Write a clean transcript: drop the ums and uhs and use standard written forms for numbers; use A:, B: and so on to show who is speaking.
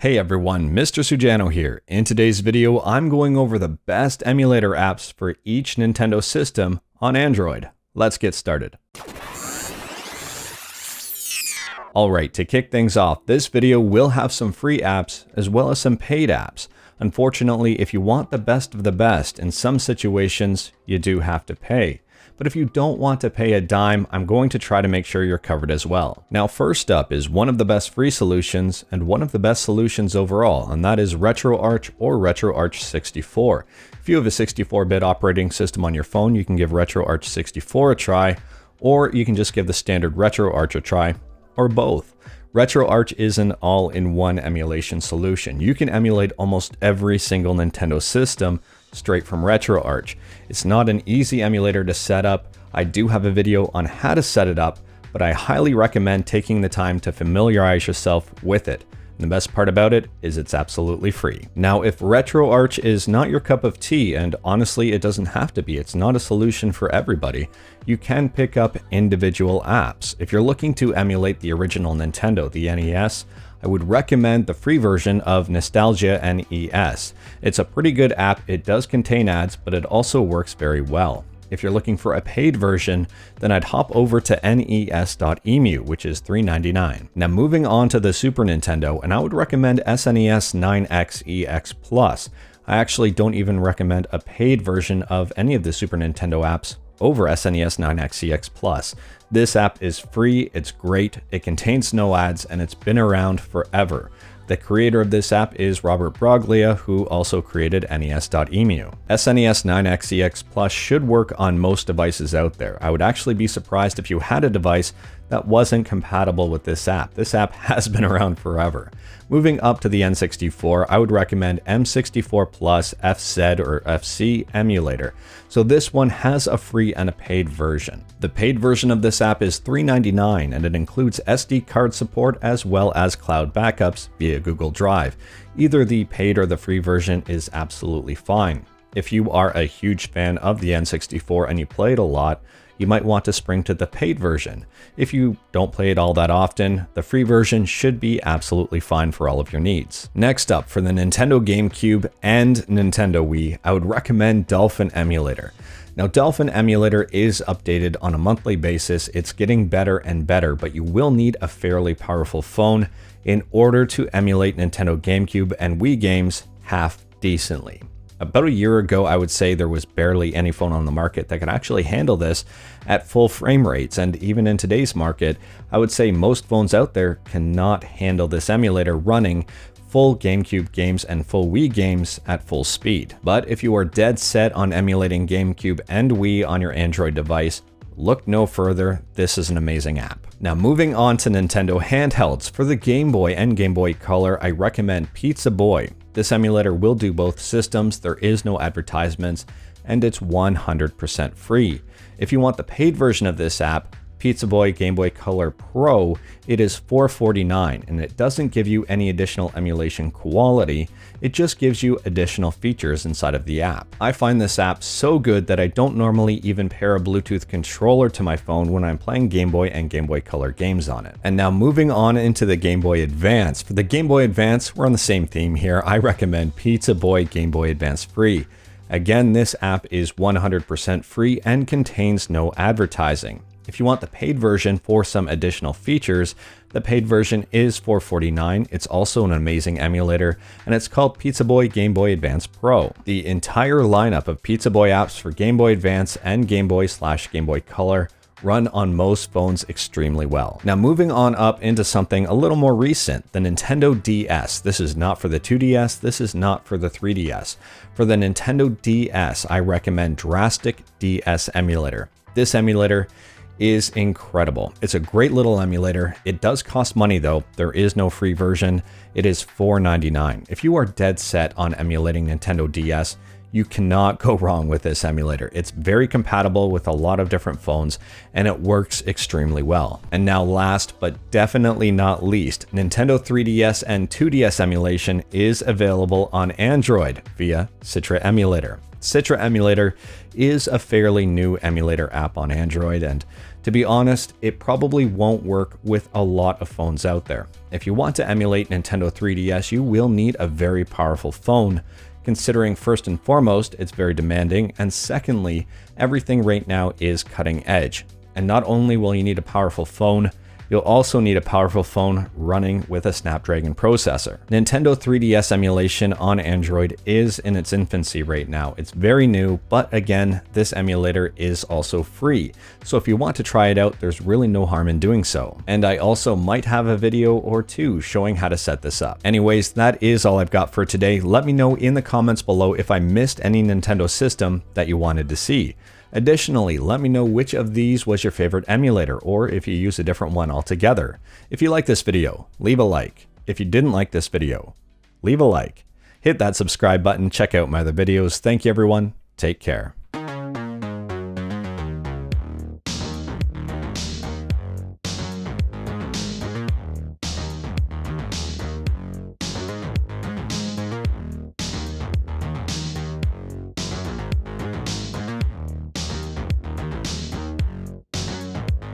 A: Hey everyone, Mr. Sujano here. In today's video, I'm going over the best emulator apps for each Nintendo system on Android. Let's get started. Alright, to kick things off, this video will have some free apps as well as some paid apps. Unfortunately, if you want the best of the best, in some situations, you do have to pay. But if you don't want to pay a dime, I'm going to try to make sure you're covered as well. Now, first up is one of the best free solutions and one of the best solutions overall, and that is RetroArch or RetroArch 64. If you have a 64-bit operating system on your phone, you can give RetroArch 64 a try, or you can just give the standard RetroArch a try, or both. RetroArch is an all-in-one emulation solution. You can emulate almost every single Nintendo system straight from RetroArch. It's not an easy emulator to set up. I do have a video on how to set it up, but I highly recommend taking the time to familiarize yourself with it. And the best part about it is it's absolutely free. Now, if RetroArch is not your cup of tea, and honestly it doesn't have to be, it's not a solution for everybody, you can pick up individual apps. If you're looking to emulate the original Nintendo, the NES, I would recommend the free version of Nostalgia NES. It's a pretty good app. It does contain ads, but it also works very well. If you're looking for a paid version, then I'd hop over to nes.emu, which is $3.99. Now moving on to the Super Nintendo, and I would recommend SNES 9X EX Plus. I actually don't even recommend a paid version of any of the Super Nintendo apps over SNES 9X EX Plus. This app is free, it's great, it contains no ads, and it's been around forever. The creator of this app is Robert Broglia, who also created nes.emu. SNES 9X EX Plus should work on most devices out there. I would actually be surprised if you had a device that wasn't compatible with this app. This app has been around forever. Moving up to the N64, I would recommend M64 Plus FZ or FC Emulator. So this one has a free and a paid version. The paid version of this app is $3.99 and it includes SD card support as well as cloud backups via Google Drive. Either the paid or the free version is absolutely fine. If you are a huge fan of the N64 and you play it a lot, you might want to spring to the paid version. If you don't play it all that often, the free version should be absolutely fine for all of your needs. Next up, for the Nintendo GameCube and Nintendo Wii, I would recommend Dolphin Emulator. Now, Dolphin Emulator is updated on a monthly basis. It's getting better and better, but you will need a fairly powerful phone in order to emulate Nintendo GameCube and Wii games half decently. About a year ago, I would say there was barely any phone on the market that could actually handle this at full frame rates. And even in today's market, I would say most phones out there cannot handle this emulator running full GameCube games and full Wii games at full speed. But if you are dead set on emulating GameCube and Wii on your Android device, look no further, this is an amazing app. Now moving on to Nintendo handhelds, for the Game Boy and Game Boy Color, I recommend Pizza Boy. This emulator will do both systems, there is no advertisements, and it's 100% free. If you want the paid version of this app, Pizza Boy Game Boy Color Pro, it is $4.49, and it doesn't give you any additional emulation quality, it just gives you additional features inside of the app. I find this app so good that I don't normally even pair a Bluetooth controller to my phone when I'm playing Game Boy and Game Boy Color games on it. And now moving on into the Game Boy Advance. For the Game Boy Advance, we're on the same theme here. I recommend Pizza Boy Game Boy Advance Free. Again, this app is 100% free and contains no advertising. If you want the paid version for some additional features, the paid version is $4.49. It's also an amazing emulator, and it's called Pizza Boy Game Boy Advance Pro. The entire lineup of Pizza Boy apps for Game Boy Advance and Game Boy/Game Boy Color run on most phones extremely well. Now moving on up into something a little more recent, the Nintendo DS. This is not for the 2DS, this is not for the 3DS. For the Nintendo DS, I recommend Drastic Ds Emulator. This emulator is incredible. It's a great little emulator. It does cost money though. There is no free version. It is $4.99. If you are dead set on emulating Nintendo DS, you cannot go wrong with this emulator. It's very compatible with a lot of different phones and it works extremely well. And now last but definitely not least, Nintendo 3DS and 2DS emulation is available on Android via Citra Emulator. Citra Emulator is a fairly new emulator app on Android, and To be honest, it probably won't work with a lot of phones out there. If you want to emulate Nintendo 3DS, you will need a very powerful phone, considering first and foremost, it's very demanding, and secondly, everything right now is cutting edge. And not only will you need a powerful phone, you'll also need a powerful phone running with a Snapdragon processor. Nintendo 3DS emulation on Android is in its infancy right now. It's very new, but again, this emulator is also free. So if you want to try it out, there's really no harm in doing so. And I also might have a video or two showing how to set this up. Anyways, that is all I've got for today. Let me know in the comments below if I missed any Nintendo system that you wanted to see. Additionally, let me know which of these was your favorite emulator, or if you use a different one altogether. If you like this video, leave a like. If you didn't like this video, leave a like. Hit that subscribe button, check out my other videos. Thank you everyone, take care.